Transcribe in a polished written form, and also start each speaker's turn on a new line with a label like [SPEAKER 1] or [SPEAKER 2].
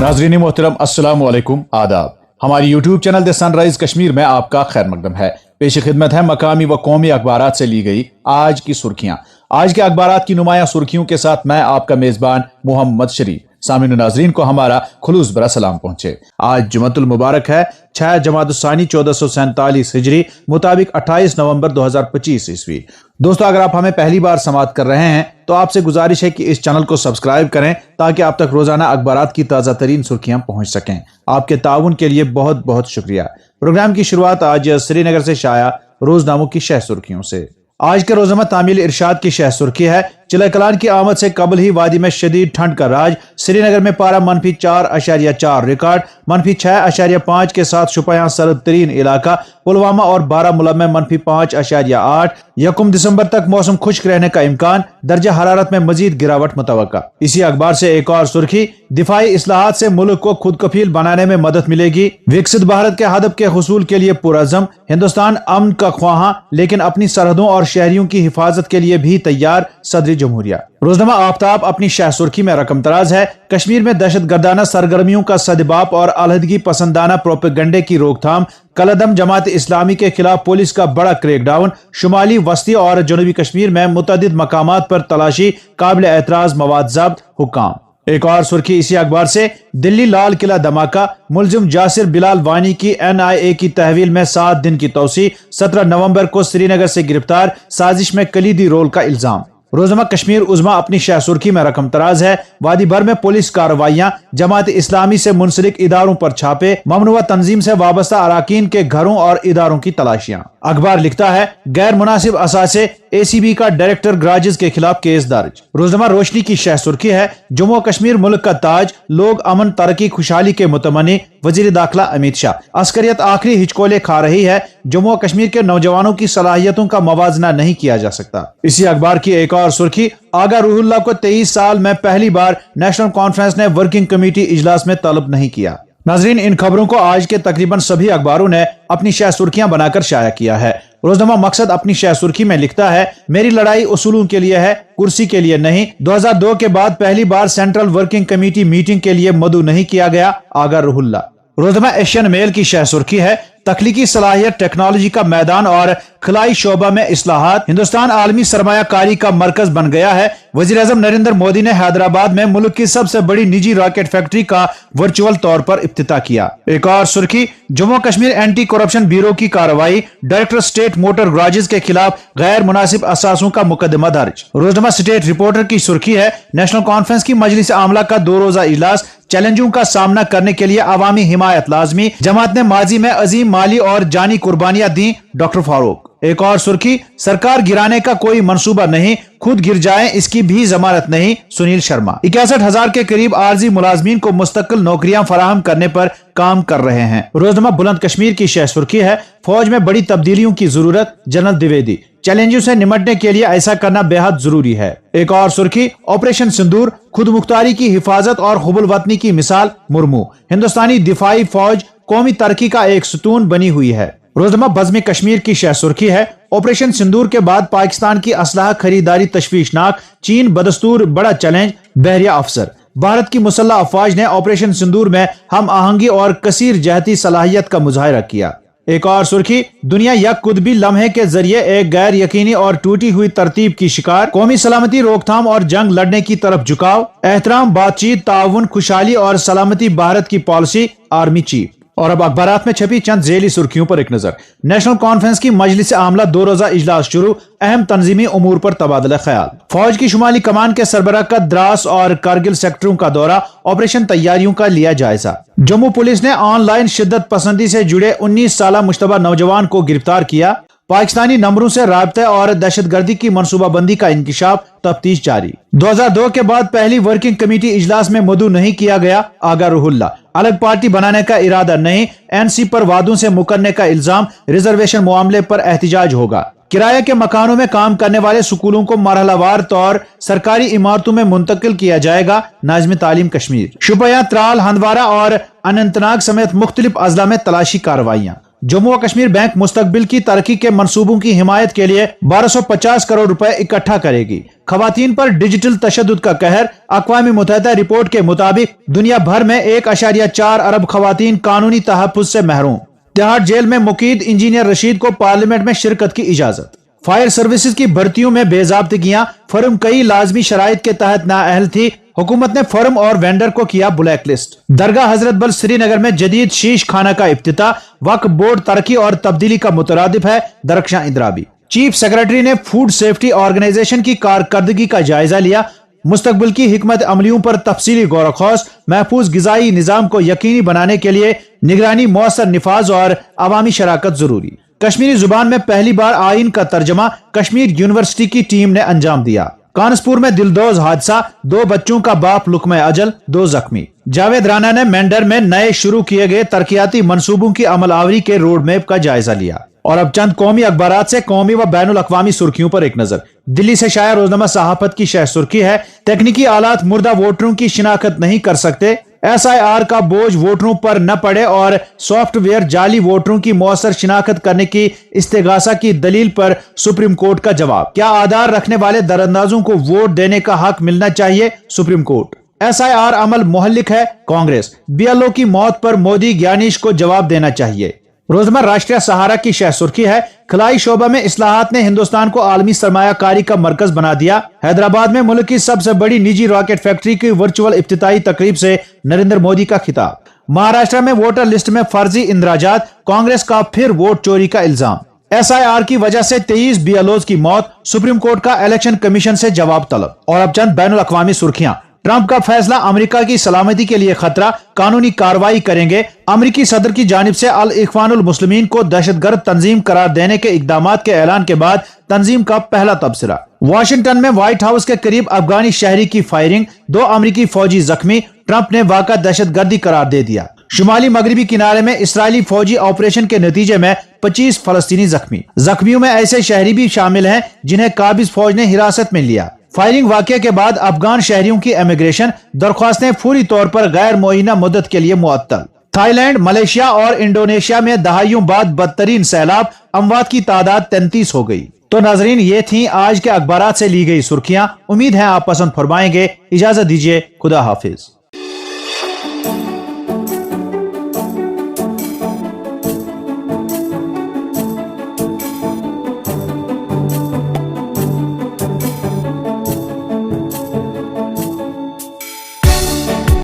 [SPEAKER 1] नाजरीन मोहतरम अस्सलाम वालेकुम आदाब। हमारी YouTube channel the sunrise Kashmir में आपका खैर मकदम है। पेश खिदमत है मकामी व कौमी अखबारात से ली गई आज की सुर्खियां। आज के अखबारात की नुमाया सुर्खियों के साथ मैं आपका मेजबान मोहम्मद शरीफ। सामीन नाजरीन को हमारा खुलूस बरा सलाम पहुंचे। आज जुमतुल मुबारक है 6 जमादुस्सानी 1447 हिजरी मुताबिक 28 नवंबर 2025 ईस्वी। दोस्तों, अगर आप हमें पहली बार समाअत कर रहे हैं तो आपसे गुजारिश है कि इस चैनल को सब्सक्राइब करें ताकि आप तक रोजाना अखबारात की ताज़ा तरीन सुर्खियां पहुंच सकें। आपके ताउन के लिए बहुत बहुत शुक्रिया। प्रोग्राम की शुरुआत आज श्रीनगर से शाया रोजनामों की शह सुर्खियों से। आज के रोजनामा तामील इरशाद की शह सुर्खी है, चिला कलान की आमद से कबल ही वादी में शदीद ठंड का राज। श्रीनगर में पारा -4.4 रिकॉर्ड, -6.5 के साथ शुपयां सर्द तरीन इलाका। पुलवामा और बारामुला में -5.8। 1 दिसंबर तक मौसम खुश्क रहने का इम्कान, दर्जा हरारत में मजीद गिरावट मुतवक्का। इसी अखबार से एक और सुर्खी, दिफाई इस्लाहात से मुल्क को खुद कफील बनाने में मदद मिलेगी। विकसित भारत के हदफ के हुसूल के लिए पुरअज़म। हिंदुस्तान अमन का ख्वाहां लेकिन अपनी सरहदों और शहरियों की हिफाजत के लिए भी तैयार, सदर जमहूरिया। रोजनामा आफ्ताब अपनी शाह सुर्खी में रकम तराज है, कश्मीर में दहशत गर्दाना सरगर्मियों का सदबाप और अलहदगी पसंदाना प्रोपेगंडे की रोकथाम। कलदम जमात इस्लामी के खिलाफ पुलिस का बड़ा क्रैकडाउन। शुमाली, वस्ती और जनूबी कश्मीर में मुतअद्दिद मकामात पर तलाशी, काबिल एतराज मवाद जब्त, हुक्काम। एक और सुर्खी इसी अखबार से, दिल्ली लाल किला धमाका, मुलजिम जासिर बिलाल वानी की NIA की तहवील में 7 दिन की तौसी। 17 नवंबर को श्रीनगर से गिरफ्तार, साजिश में कलीदी रोल का इल्जाम। रोजनामा कश्मीर उज़्मा अपनी शाह सुर्खी में रकम तराज है, वादी भर में पुलिस कार्रवाइयां, जमात इस्लामी से मुंसलिक इदारों पर छापे, ममनुआ तंजीम से वाबस्ता अराकीन के घरों और इदारों की तलाशियां। अखबार लिखता है, गैर मुनासिब असासे ACB का डायरेक्टर ग्राजिज के खिलाफ केस दर्ज। रोजनामा रोशनी की शह सुर्खी है, जम्मू कश्मीर मुल्क का ताज, लोग अमन तरक्की खुशहाली के मुतमनी। वजीर दाखिला अमित शाह, अस्करियत आखिरी हिचकोले खा रही है, जम्मू कश्मीर के नौजवानों की सलाहियतों का मवाजना नहीं किया जा सकता। इसी अखबार की एक और सुर्खी, आगा रूहुल्लाह को 23 साल में पहली बार नेशनल कॉन्फ्रेंस ने वर्किंग कमेटी इजलास में तलब नहीं किया। नाजरीन, इन खबरों को आज के तकरीबन सभी अखबारों ने अपनी शाह सुर्खियां बनाकर शाया किया है। रोजनामा मकसद अपनी शाह सुर्खी में लिखता है, मेरी लड़ाई उसूलों के लिए है, कुर्सी के लिए नहीं। 2002 के बाद पहली बार सेंट्रल वर्किंग कमेटी मीटिंग के लिए मदऊ नहीं किया गया, आगा रूहुल्लाह। रोजनामा एशियन मेल की शह सुर्खी है, तख्लीकी सलाहियत, टेक्नोलॉजी का मैदान और खिलाई शोबा में इस्लाहात, हिंदुस्तान आलमी सरमायाकारी का मरकज बन गया है। वज़ीर-ए-आज़म नरेंद्र मोदी ने हैदराबाद में मुल्क की सबसे बड़ी निजी रॉकेट फैक्ट्री का वर्चुअल तौर पर इफ्तिताह किया। एक और सुर्खी, Jammu Kashmir anti corruption bureau की कार्रवाई, डायरेक्टर स्टेट मोटर गैराजेस के खिलाफ गैर मुनासिब असासों का मुकदमा दर्ज। रोजनामा स्टेट रिपोर्टर की सुर्खी है, नेशनल कॉन्फ्रेंस की मजलिस आमला का 2 रोजा इजलास, चैलेंजों का सामना करने के लिए अवामी हिमायत लाजमी, जमात ने माजी में अजीम माली और जानी कुर्बानियां दी, डॉक्टर फारूक। एक और सुर्खी, सरकार गिराने का कोई मंसूबा नहीं, खुद गिर जाए इसकी भी जमानत नहीं, सुनील शर्मा। 61,000 के करीब आर्जी मुलाजमीन को मुस्तकिल नौकरियां फराहम करने पर काम कर रहे हैं। रोजनामा बुलंद कश्मीर की शह सुर्खी है, फौज में बड़ी तब्दीलियों की जरूरत, जनरल द्विवेदी। चैलेंजों से निमटने के लिए ऐसा करना बेहद जरूरी है। एक और सुर्खी, ऑपरेशन सिंदूर, खुद मुख्तारी की हिफाजत और हुबुल वतनी की मिसाल, मुर्मू। हिंदुस्तानी दिफाई फौज कौमी तरक्की का एक सुतून बनी हुई है। रोजनामा बज़्म कश्मीर की शह सुर्खी है, ऑपरेशन सिंदूर के बाद पाकिस्तान की असलहा खरीदारी तशवीशनाक, चीन बदस्तूर बड़ा चैलेंज, बहरिया अफसर। भारत की मुसल्लह अफवाज ने ऑपरेशन सिंदूर में हम आहंगी और कसीर जहती सलाहियत का मुजाहिरा किया। एक और सुर्खी, दुनिया यक कुतबी लम्हे के जरिए एक गैर यकीनी और टूटी हुई तरतीब की शिकार, कौमी सलामती रोकथाम और जंग लड़ने की तरफ झुकाव, एहतराम, बातचीत, ताउन, खुशहाली और सलामती भारत की पॉलिसी, आर्मी चीफ। और अब अखबारात में छपी चंद झेली सुर्खियों पर एक नजर। नेशनल कॉन्फ्रेंस की मजलिस आमला 2 रोजा इजलास शुरू, अहम तंजीमी उमूर पर तबादला ख्याल। फौज की शुमाली कमान के सरबराह का द्रास और कारगिल सेक्टरों का दौरा, ऑपरेशन तैयारियों का लिया जायजा। जम्मू पुलिस ने ऑनलाइन शिद्दत पसंदी से जुड़े 19 साला मुश्तबा नौजवान को गिरफ्तार किया। पाकिस्तानी नंबरों से राब्ते और दहशतगर्दी की मनसूबाबंदी का इंकिशाफ, तफ्तीश जारी। 2002 के बाद पहली वर्किंग कमेटी इजलास में मदऊ नहीं किया गया, आगा रूहुल्लाह। अलग पार्टी बनाने का इरादा नहीं, NC पर वादों से मुकरने का इल्जाम, रिजर्वेशन मामले पर एहतिजाज होगा। किराए के मकानों में काम करने वाले स्कूलों को मरहलावार तौर सरकारी इमारतों में मुंतकिल किया जाएगा, नाज़िम तालीम कश्मीर। शुपया, त्राल, हंदवारा और अनंतनाग समेत मुख्तलिफ अजला में तलाशी कार्रवाइयां। जम्मू व कश्मीर बैंक मुस्तकबिल की तरक्की के मंसूबों की हिमायत के लिए 1250 करोड़ रुपए इकट्ठा करेगी। खवातीन पर डिजिटल तशद्दुद का कहर। अक़वाम मुत्तहिदा रिपोर्ट के मुताबिक दुनिया भर में 1.4 अरब खवातीन कानूनी तहफ़्फ़ुज़ से महरूम। तिहाड़ जेल में मुकीद इंजीनियर रशीद को पार्लियामेंट में शिरकत की इजाजत। फायर सर्विसेज की भर्तियों में बेज़ाब्तगियां। फर्म कई लाजमी शराइत के तहत नाअहल थी। हुकूमत ने फर्म और वेंडर को किया ब्लैक लिस्ट। दरगाह हजरत बल श्रीनगर में जदीद शीश खाना का इफ्तिताह। वक्फ बोर्ड तरक्की और तब्दीली का मुतरादिफ है। दरख्शां इंदराबी। चीफ सेक्रेटरी ने फूड सेफ्टी ऑर्गेनाइजेशन की कारकर्दगी का जायजा लिया। मुस्तकबिल की हिकमत अमलियों पर तफसीली गौर-व-खौज। महफूज गिज़ाई निज़ाम को यकीनी बनाने के लिए निगरानी, मौसर निफाज और अवामी शराकत जरूरी। कश्मीरी जुबान में पहली बार आइन का तर्जमा कश्मीर यूनिवर्सिटी की टीम ने अंजाम दिया। कानसपुर में दिलदोज हादसा। 2 बच्चों का बाप लुकमे अजल, 2 जख्मी। जावेद राना ने मेंढर में नए शुरू किए गए तरक्याती मंसूबों की अमल आवरी के रोड मैप का जायजा लिया। और अब चंद कौमी अखबारात से कौमी व बैनुल अक़वामी सुर्खियों पर एक नजर। दिल्ली से शाया रोजनामा सहाफत की शह सुर्खी है, तकनीकी आलात मुर्दा वोटरों की शिनाख्त नहीं कर सकते। SIR का बोझ वोटरों पर न पड़े और सॉफ्टवेयर जाली वोटरों की मौसर शिनाख्त करने की इस्तेगासा की दलील पर सुप्रीम कोर्ट का जवाब। क्या आधार रखने वाले दरअंदाजों को वोट देने का हक मिलना चाहिए? Supreme court. SIR अमल मोहल्लिक है। कांग्रेस। BLO की मौत पर मोदी ज्ञानीश को जवाब देना चाहिए। रोजमर्रा राष्ट्रीय सहारा की शह सुर्खी है, खलाई शोबा में इस्लाहात ने हिंदुस्तान को आलमी सरमायाकारी का मरकज बना दिया। हैदराबाद में मुल्क की सबसे बड़ी निजी रॉकेट फैक्ट्री की वर्चुअल इफ्तिताई तकरीब से नरेंद्र मोदी का खिताब। महाराष्ट्र में वोटर लिस्ट में फर्जी इंदराजात। कांग्रेस का फिर वोट चोरी का इल्जाम। SIR की वजह से 23 BLOs की मौत। सुप्रीम कोर्ट का इलेक्शन कमीशन से जवाब तलब। और अब चंद बैनुल अक़वामी सुर्खियां। ट्रंप का फैसला अमेरिका की सलामती के लिए खतरा, कानूनी कार्रवाई करेंगे। अमेरिकी सदर की जानिब से अल इख्वानुल मुस्लिमीन को दहशतगर्द तंजीम करार देने के इकदामात के ऐलान के बाद तंजीम का पहला तबसरा। वाशिंगटन में व्हाइट हाउस के करीब अफगानी शहरी की फायरिंग। 2 अमेरिकी फौजी जख्मी। ट्रंप ने वाक़ा दहशतगर्दी करार दे दिया। शुमाली मगरबी किनारे में इसराइली फौजी ऑपरेशन के नतीजे में 25 फलस्तीनी जख्मी। जख्मियों में ऐसे शहरी भी शामिल हैं जिन्हें काबिज फौज ने हिरासत में लिया। फायरिंग वाक़े के बाद अफगान शहरियों की इमिग्रेशन दरख्वास्तें फौरी तौर पर गैर मुअय्यना मुद्दत के लिए मुअत्तल। थाईलैंड, मलेशिया और इंडोनेशिया में दहाइयों बाद बदतरीन सैलाब। अमवात की तादाद 33 हो गई। तो नाजरीन, ये थी आज के अखबारात से ली गई सुर्खियां। उम्मीद है आप पसंद फरमाएंगे। इजाजत दीजिए। खुदा हाफिज।